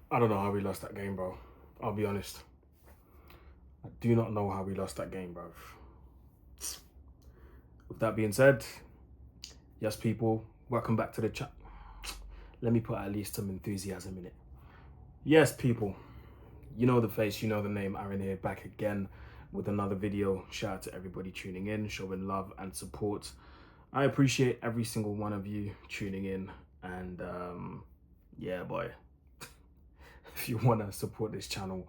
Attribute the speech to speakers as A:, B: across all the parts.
A: I don't know how we lost that game, bro. I'll be honest. I do not know how we lost that game, bro. With that being said, yes, people, welcome back to the chat. Let me put at least some enthusiasm in it. Yes, people, you know the face, you know the name. Aaron here, back again with another video. Shout out to everybody tuning in, showing love and support. I appreciate every single one of you tuning in. And yeah, boy, if you want to support this channel,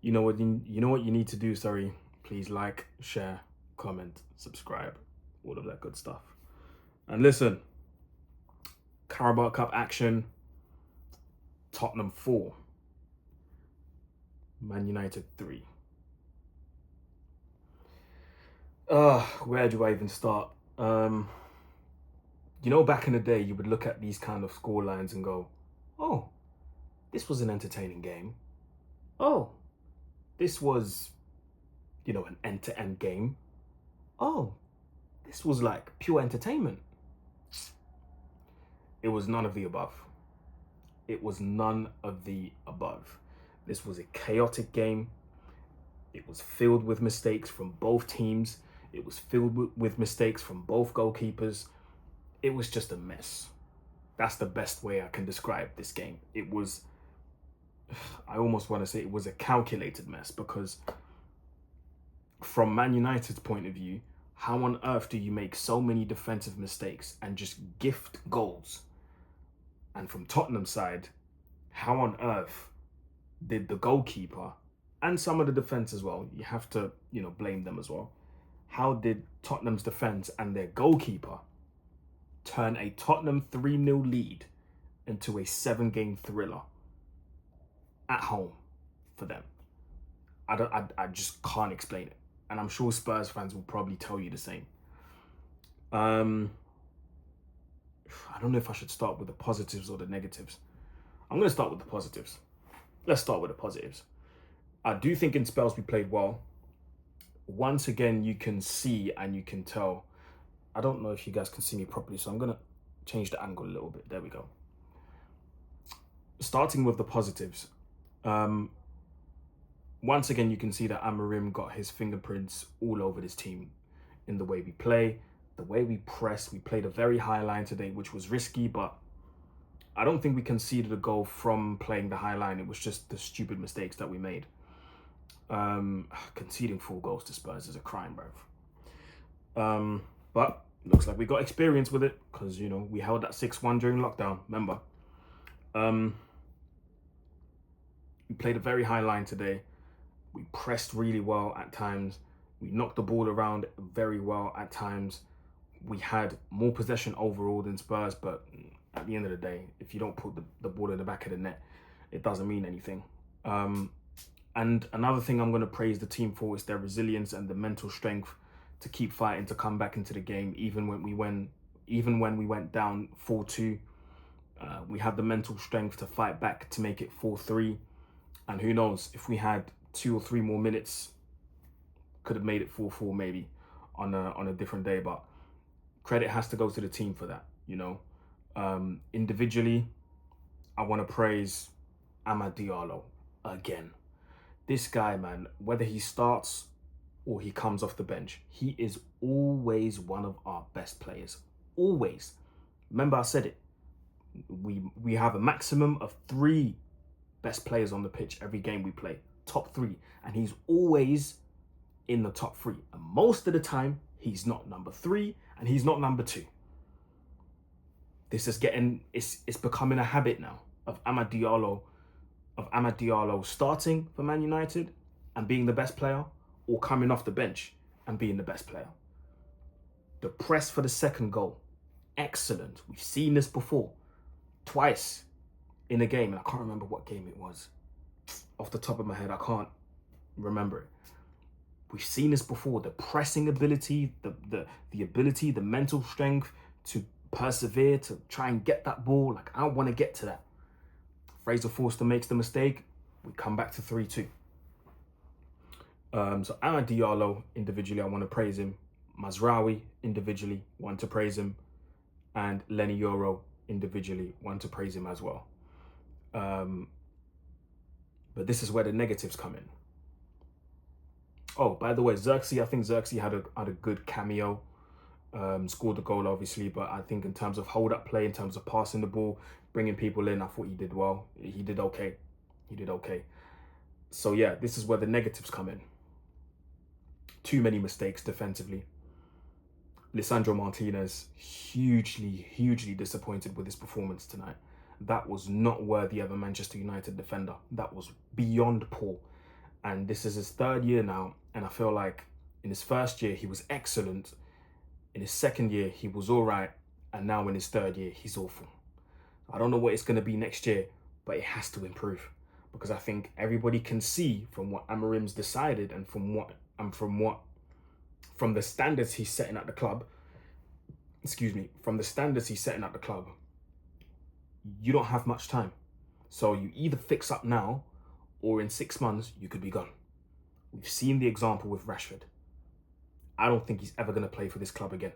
A: you know what you need to do. Sorry, please like, share, comment, subscribe, all of that good stuff. And listen, Carabao Cup action, Tottenham 4, Man United 3. Where do I even start? Back in the day, you would look at these kind of score lines and go, oh, this was an entertaining game. Oh, this was, an end-to-end game. Oh, this was like pure entertainment. It was none of the above. It was none of the above. This was a chaotic game. It was filled with mistakes from both teams. It was filled with mistakes from both goalkeepers. It was just a mess. That's the best way I can describe this game. It was, I almost want to say it was a calculated mess, because from Man United's point of view, how on earth do you make so many defensive mistakes and just gift goals? And from Tottenham's side, how on earth did the goalkeeper and some of the defense as well, you have to, blame them as well. How did Tottenham's defense and their goalkeeper turn a Tottenham 3-0 lead into a 7-game thriller at home for them? I just can't explain it. And I'm sure Spurs fans will probably tell you the same. I don't know if I should start with the positives or the negatives. I'm going to start with the positives. Let's start with the positives. I do think in spells we played well. Once again, you can see and you can tell. I don't know if you guys can see me properly, so I'm going to change the angle a little bit. There we go. Starting with the positives. Once again, you can see that Amorim got his fingerprints all over this team in the way we play, the way we press. We played a very high line today, which was risky, but I don't think we conceded a goal from playing the high line. It was just the stupid mistakes that we made. Conceding 4 goals to Spurs is a crime, bro. But looks like we got experience with it, because, we held that 6-1 during lockdown, remember? We played a very high line today. We pressed really well at times. We knocked the ball around very well at times. We had more possession overall than Spurs, but at the end of the day, if you don't put the ball in the back of the net, it doesn't mean anything. And another thing I'm going to praise the team for is their resilience and the mental strength to keep fighting, to come back into the game, even when we went down 4-2. We had the mental strength to fight back to make it 4-3. And who knows, if we had 2 or 3 more minutes, could have made it 4-4 maybe on a different day. But credit has to go to the team for that, Individually, I want to praise Amad Diallo again. This guy, man, whether he starts or he comes off the bench, he is always one of our best players. Always. Remember, I said it. We have a maximum of 3 best players on the pitch every game we play. Top 3. And he's always in the top 3. And most of the time, he's not number 3 and he's not number 2. This is it's becoming a habit now of Amad Diallo starting for Man United and being the best player, or coming off the bench and being the best player. The press for the second goal, excellent. We've seen this before, twice in a game, and I can't remember what game it was. Off the top of my head, I can't remember it. We've seen this before. The pressing ability, the ability, the mental strength to persevere, to try and get that ball. Like, I want to get to that. Fraser Forster makes the mistake. We come back to 3-2. So Amad Diallo, individually, I want to praise him. Mazraoui, individually, want to praise him. And Lenny Yoro, individually, want to praise him as well. But this is where the negatives come in. Oh, by the way, Xerxes, I think Xerxes had a good cameo. Scored the goal, obviously, but I think in terms of hold-up play, in terms of passing the ball, bringing people in, I thought he did well. He did okay. He did okay. So yeah, this is where the negatives come in. Too many mistakes defensively. Lisandro Martinez, hugely disappointed with his performance tonight. That was not worthy of a Manchester United defender. That was beyond poor. And this is his third year now, and I feel like in his first year, he was excellent. In his second year, he was all right. And now in his third year, he's awful. I don't know what it's going to be next year, but it has to improve. Because I think everybody can see from what Amarim's decided and from the standards he's setting at the club, from the standards he's setting at the club, you don't have much time. So you either fix up now, or in 6 months, you could be gone. We've seen the example with Rashford. I don't think he's ever going to play for this club again.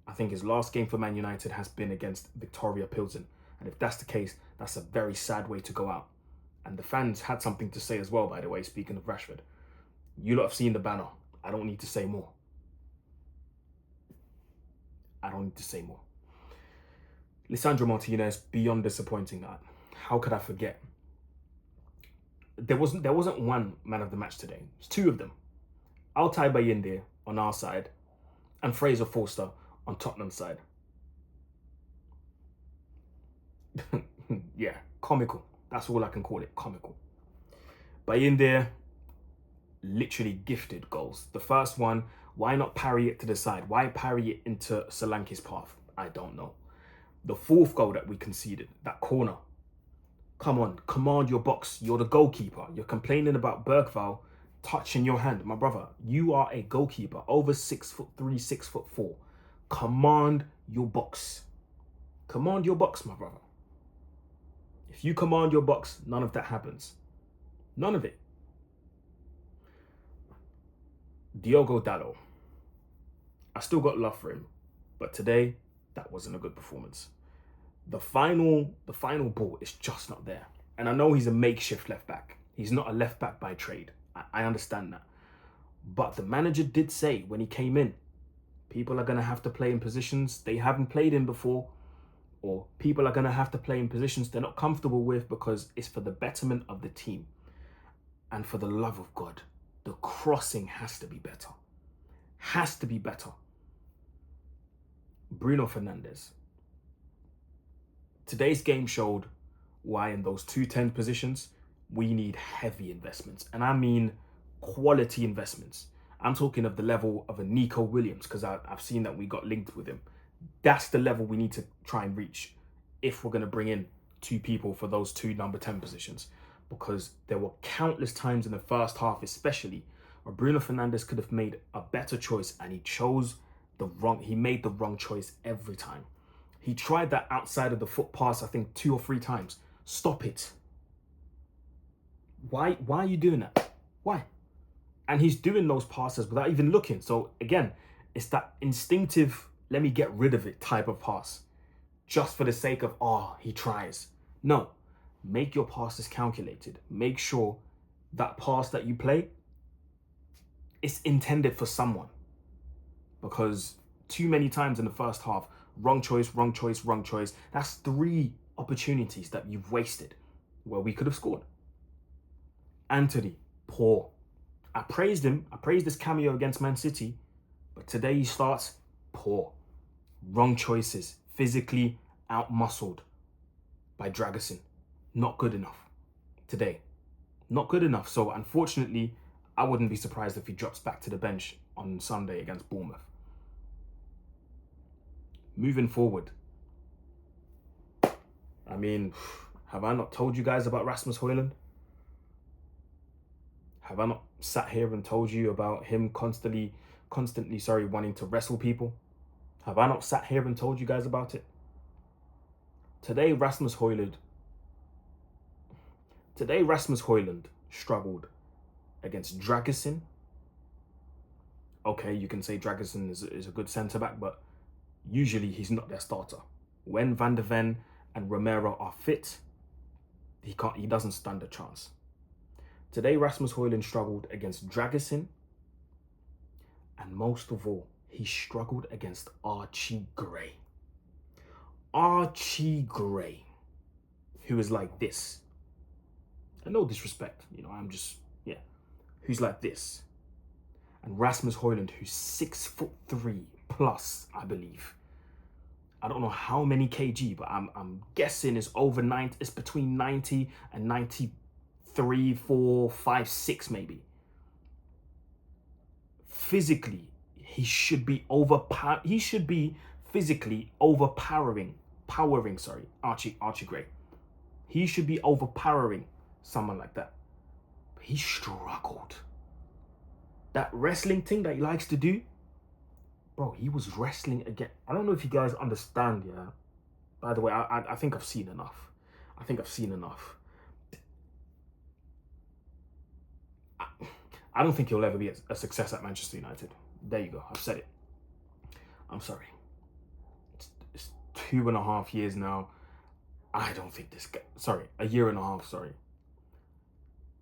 A: I think his last game for Man United has been against Victoria Pilsen. And if that's the case, that's a very sad way to go out. And the fans had something to say as well, by the way, speaking of Rashford. You lot have seen the banner. I don't need to say more. Lisandro Martinez, beyond disappointing that. How could I forget? There wasn't one man of the match today. It's two of them. Altay Bayindir on our side and Fraser Forster on Tottenham's side. Yeah, comical. That's all I can call it, comical. Bayindir literally gifted goals. The first one, why not parry it to the side? Why parry it into Solanke's path? I don't know. The fourth goal that we conceded, that corner. Come on, command your box. You're the goalkeeper. You're complaining about Bergvall touching your hand. My brother, you are a goalkeeper, over 6'3", 6'4". Command your box. Command your box, my brother. If you command your box, none of that happens. None of it. Diogo Dalot. I still got love for him, but today, that wasn't a good performance. The final ball is just not there. And I know he's a makeshift left back. He's not a left back by trade. I understand that. But the manager did say when he came in, people are going to have to play in positions they haven't played in before, or people are going to have to play in positions they're not comfortable with because it's for the betterment of the team. And for the love of God, the crossing has to be better. Has to be better. Bruno Fernandes. Today's game showed why in those 2-10 positions, we need heavy investments. And I mean quality investments. I'm talking of the level of a Nico Williams, because I've seen that we got linked with him. That's the level we need to try and reach if we're going to bring in 2 people for those 2 number 10 positions. Because there were countless times in the first half, especially, where Bruno Fernandes could have made a better choice, and he made the wrong choice every time. He tried that outside of the foot pass, I think 2 or 3 times. Stop it. Why are you doing that? Why? And he's doing those passes without even looking. So again, it's that instinctive, let me get rid of it type of pass. Just for the sake of, he tries. No, make your passes calculated. Make sure that pass that you play is intended for someone. Because too many times in the first half, wrong choice. That's 3 opportunities that you've wasted where we could have scored. Anthony, poor. I praised him. I praised his cameo against Man City. But today he starts poor. Wrong choices. Physically out-muscled by Dragusin. Not good enough today. Not good enough. So unfortunately, I wouldn't be surprised if he drops back to the bench on Sunday against Bournemouth. Moving forward. I mean, have I not told you guys about Rasmus Hojlund? Have I not sat here and told you about him constantly wanting to wrestle people? Have I not sat here and told you guys about it? Today, Rasmus Hojlund struggled against Dragusin. Okay, you can say Dragusin is a good centre-back, but usually he's not their starter. When Van der Ven and Romero are fit, he doesn't stand a chance. Today, Rasmus Hojlund struggled against Dragusin, and most of all, he struggled against Archie Gray. Archie Gray, who is like this. And no disrespect, who's like this. And Rasmus Hojlund, who's 6'3" plus, I believe. I don't know how many kg, but I'm guessing it's over 90. It's between 90 and 93, 4, 5, 6 maybe. Physically, he should be physically powering Archie Gray. He should be overpowering someone like that. But he struggled. That wrestling thing that he likes to do, bro, he was wrestling again. I don't know if you guys understand, yeah? By the way, I think I've seen enough. I don't think he'll ever be a success at Manchester United. There you go. I've said it. I'm sorry. It's 2.5 years now. I don't think this guy... Sorry, a year and a half,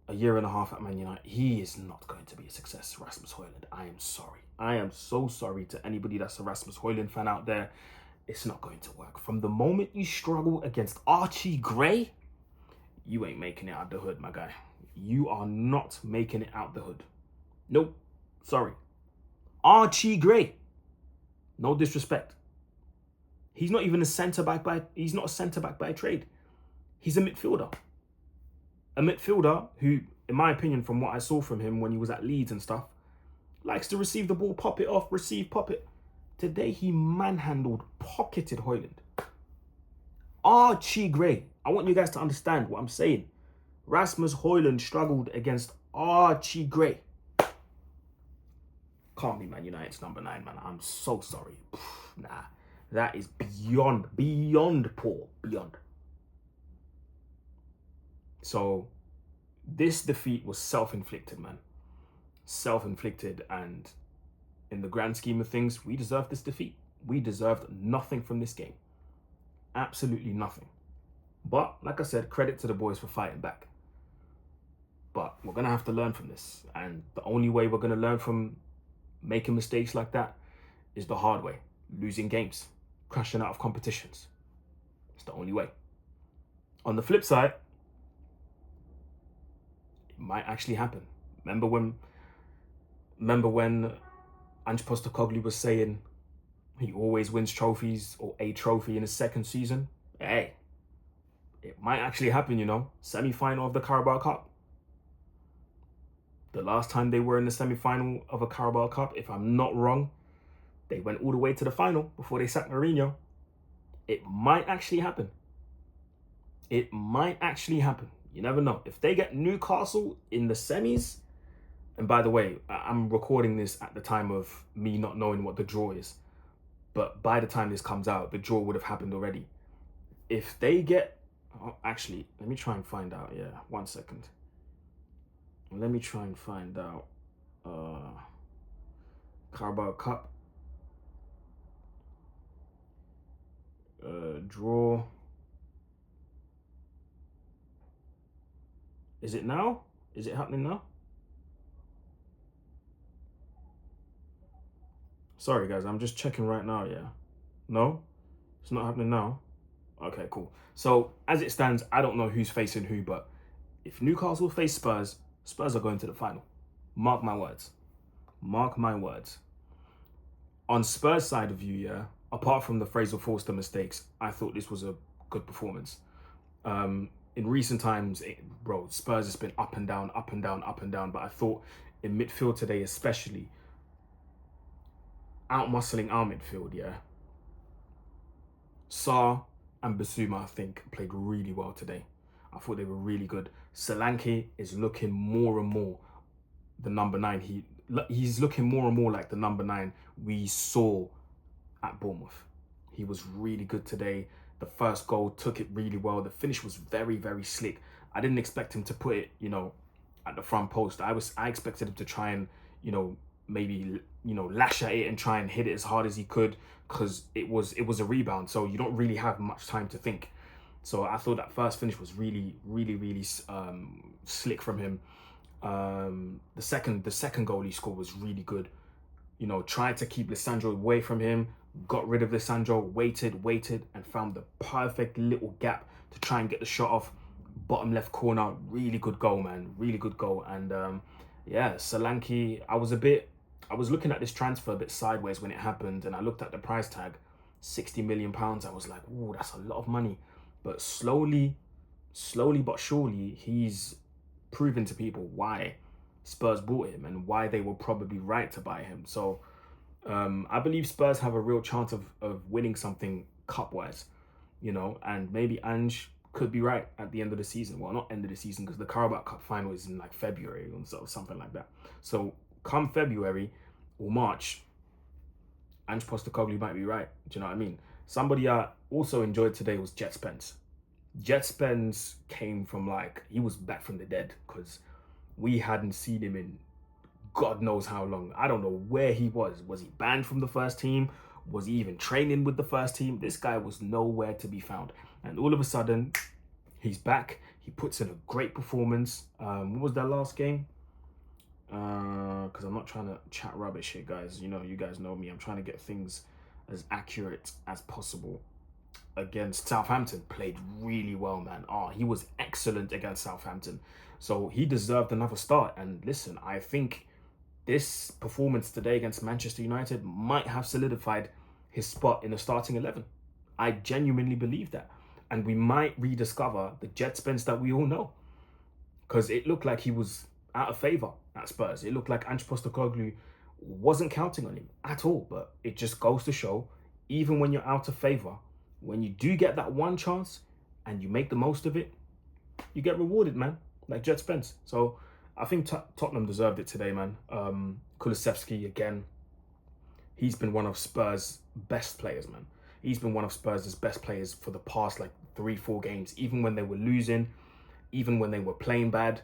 A: A year and a half at Man United. He is not going to be a success, Rasmus Hojlund. I am sorry. I am so sorry to anybody that's a Rasmus Hojlund fan out there. It's not going to work. From the moment you struggle against Archie Gray, you ain't making it out the hood, my guy. You are not making it out the hood. Nope. Sorry. Archie Gray. No disrespect. He's not even a centre-back he's not a centre-back by trade. He's a midfielder. A midfielder who, in my opinion, from what I saw from him when he was at Leeds and stuff, likes to receive the ball, pop it off, pop it. Today he manhandled, pocketed Hojlund. Archie Gray. I want you guys to understand what I'm saying. Rasmus Hojlund struggled against Archie Gray. Can't be Man United's number 9, man. I'm so sorry. Nah, that is beyond poor. Beyond. So, this defeat was self-inflicted, man. Self-inflicted, and in the grand scheme of things, we deserved this defeat. We deserved nothing from this game. Absolutely nothing. But, like I said, credit to the boys for fighting back. But we're going to have to learn from this. And the only way we're going to learn from making mistakes like that is the hard way. Losing games. Crashing out of competitions. It's the only way. On the flip side, it might actually happen. Remember when Ange Postecoglou was saying he always wins trophies or a trophy in his second season? Hey, it might actually happen, you know. Semi-final of the Carabao Cup. The last time they were in the semi-final of a Carabao Cup, if I'm not wrong, they went all the way to the final before they sacked Mourinho. It might actually happen. It might actually happen. You never know. If they get Newcastle in the semis, and by the way, I'm recording this at the time of me not knowing what the draw is. But by the time this comes out, the draw would have happened already. If they get... Oh, actually, let me try and find out. Yeah, 1 second. Let me try and find out. Carabao Cup. Draw. Is it now? Is it happening now? Sorry, guys. I'm just checking right now, yeah. No? It's not happening now? Okay, cool. So, as it stands, I don't know who's facing who, but if Newcastle face Spurs, Spurs are going to the final. Mark my words. Mark my words. On Spurs' side of you, yeah, apart from the Fraser Forster mistakes, I thought this was a good performance. In recent times, Spurs has been up and down, but I thought in midfield today especially, out-muscling our midfield, yeah. Sarr and Basuma, I think, played really well today. I thought they were really good. Solanke is looking more and more the number 9. He's looking more and more like the number 9 we saw at Bournemouth. He was really good today. The first goal took it really well. The finish was very, very slick. I didn't expect him to put it, at the front post. I expected him to try and, maybe, lash at it and try and hit it as hard as he could, because it was a rebound. So you don't really have much time to think. So I thought that first finish was really, really, really slick from him. The second goal he scored was really good. You know, tried to keep Lissandro away from him, got rid of Lissandro, waited, and found the perfect little gap to try and get the shot off. Bottom left corner, really good goal, man. Really good goal. And yeah, Solanke, I was looking at this transfer a bit sideways when it happened, and I looked at the price tag, £60 million. I was like, ooh, that's a lot of money. But slowly but surely, he's proven to people why Spurs bought him and why they were probably right to buy him. So I believe Spurs have a real chance of winning something cup-wise, you know, and maybe Ange could be right at the end of the season. Well, not end of the season, because the Carabao Cup final is in like February or so, something like that. So come February or March, Ange Postecoglou might be right. Do you know what I mean? Somebody I also enjoyed today was Jet Spence. Jet Spence came from he was back from the dead, because we hadn't seen him in God knows how long. I don't know where he was. Was he banned from the first team? Was he even training with the first team? This guy was nowhere to be found. And all of a sudden, he's back. He puts in a great performance. What was that last game? Because I'm not trying to chat rubbish here, guys. You know, you guys know me. I'm trying to get things as accurate as possible. Against Southampton, played really well, man. He was excellent against Southampton. So he deserved another start. And listen, I think this performance today against Manchester United might have solidified his spot in the starting 11. I genuinely believe that. And we might rediscover the Jet Spence that we all know. Because it looked like he was out of favour at Spurs. It looked like Ange Postecoglou wasn't counting on him at all. But it just goes to show, even when you're out of favour, when you do get that one chance and you make the most of it, you get rewarded, man. Like Jet Spence. So I think Tottenham deserved it today, man. Kulusevski, again, he's been one of Spurs' best players, man. He's been one of Spurs' best players for the past 3-4 games. Even when they were losing, even when they were playing bad,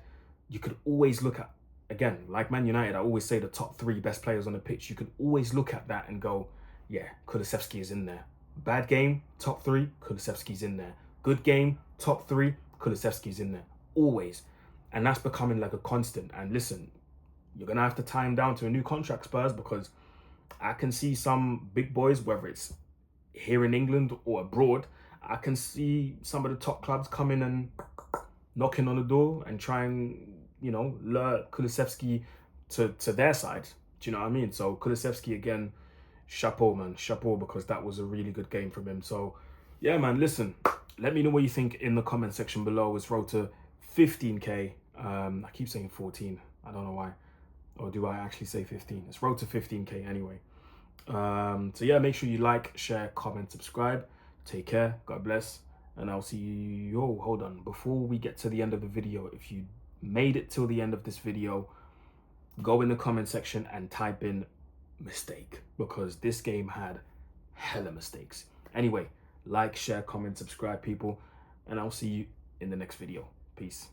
A: you could always look at, again, like Man United, I always say the top 3 best players on the pitch. You could always look at that and go, yeah, Kulusevski is in there. Bad game, top 3, Kulusevski's in there. Good game, top 3, Kulusevski's in there. Always. And that's becoming like a constant. And listen, you're going to have to tie him down to a new contract, Spurs, because I can see some big boys, whether it's here in England or abroad, I can see some of the top clubs coming and knocking on the door and trying, you know, lure Kulusevski to their side. Do you know what I mean? So Kulusevski, again, chapeau, man. Chapeau, because that was a really good game from him. So, yeah, man, listen, let me know what you think in the comment section below. It's road to 15K. I keep saying 14. I don't know why. Or do I actually say 15? It's road to 15K anyway. So yeah, make sure you like, share, comment, subscribe. Take care. God bless. And I'll see you. Oh, hold on. Before we get to the end of the video, if you made it till the end of this video, go in the comment section and type in mistake, because this game had hella mistakes. Anyway, like, share, comment, subscribe, people. And I'll see you in the next video. Peace.